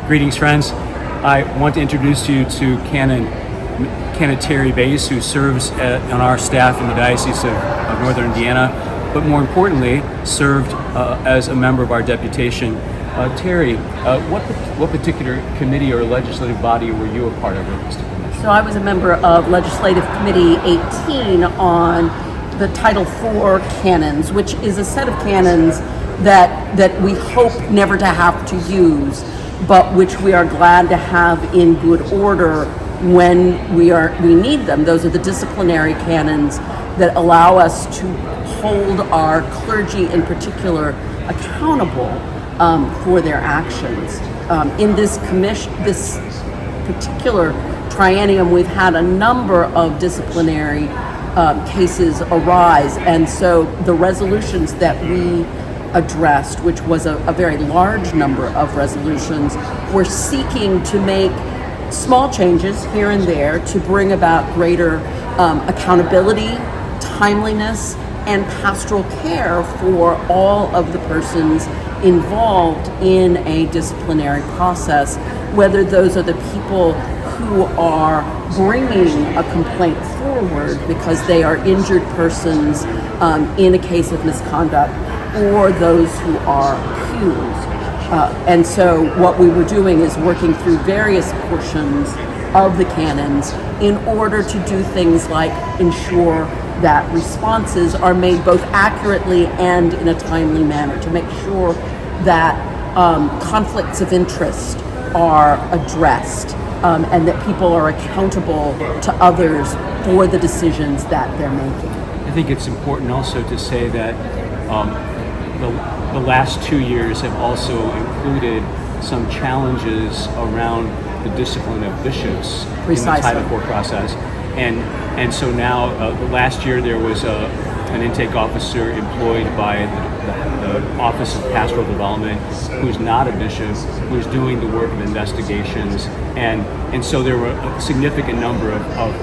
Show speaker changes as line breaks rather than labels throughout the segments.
Greetings, friends. I want to introduce you to Canon Terri, who serves on our staff in the Diocese of Northern Indiana, but more importantly, served as a member of our deputation. Terri, what particular committee or legislative body were you a part of?
So I was a member of Legislative Committee 18 on the Title IV Cannons, which is a set of canons that we hope never to have to use, but which we are glad to have in good order when we need them. Those are the disciplinary canons that allow us to hold our clergy in particular accountable for their actions. In this particular triennium, we've had a number of disciplinary cases arise, and so the resolutions that we addressed, which was a very large number of resolutions, were seeking to make small changes here and there to bring about greater accountability, timeliness, and pastoral care for all of the persons involved in a disciplinary process, whether those are the people who are bringing a complaint forward because they are injured persons in a case of misconduct, or those who are accused. And so what we were doing is working through various portions of the canons in order to do things like ensure that responses are made both accurately and in a timely manner, to make sure that conflicts of interest are addressed, and that people are accountable to others for the decisions that they're making.
I think it's important also to say that the last 2 years have also included some challenges around the discipline of bishops.
Precisely.
In the Title IV process. And so now, last year there was an intake officer employed by the Office of Pastoral Development who's not a bishop, who's doing the work of investigations. And so there were a significant number of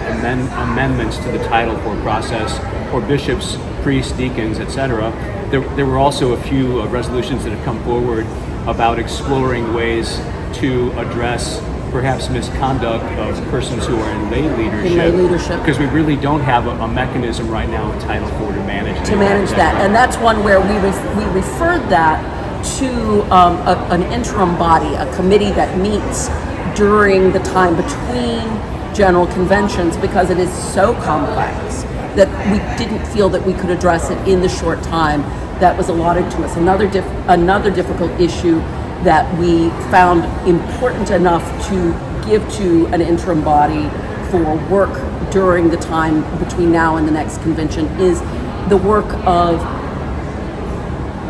amendments to the Title IV process for bishops, priests, deacons, etc. There were also a few resolutions that have come forward about exploring ways to address perhaps misconduct of persons who are in lay leadership. Because we really don't have a mechanism right now in Title IV to manage that.
And that's one where we referred that to an interim body, a committee that meets during the time between general conventions, because it is so complex that we didn't feel that we could address it in the short time that was allotted to us. Another difficult issue that we found important enough to give to an interim body for work during the time between now and the next convention is the work of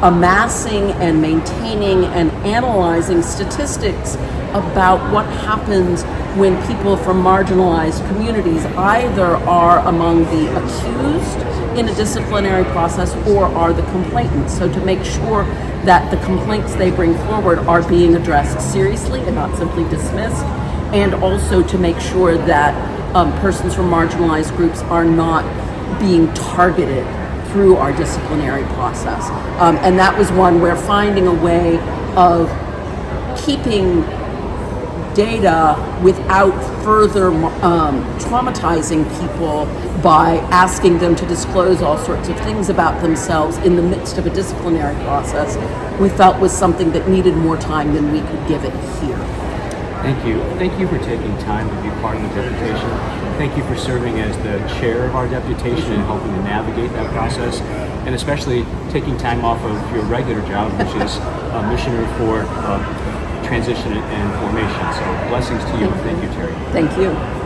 amassing and maintaining and analyzing statistics about what happens when people from marginalized communities either are among the accused in a disciplinary process or are the complainants. So to make sure that the complaints they bring forward are being addressed seriously and not simply dismissed, and also to make sure that persons from marginalized groups are not being targeted through our disciplinary process. And that was one where finding a way of keeping data without further traumatizing people by asking them to disclose all sorts of things about themselves in the midst of a disciplinary process, we felt was something that needed more time than we could give it here.
Thank you. Thank you for taking time to be part of the deputation. Thank you for serving as the chair of our deputation and helping to navigate that process, and especially taking time off of your regular job, which is missioner for transition and formation. So blessings to you. Thank you, Terri.
Thank you.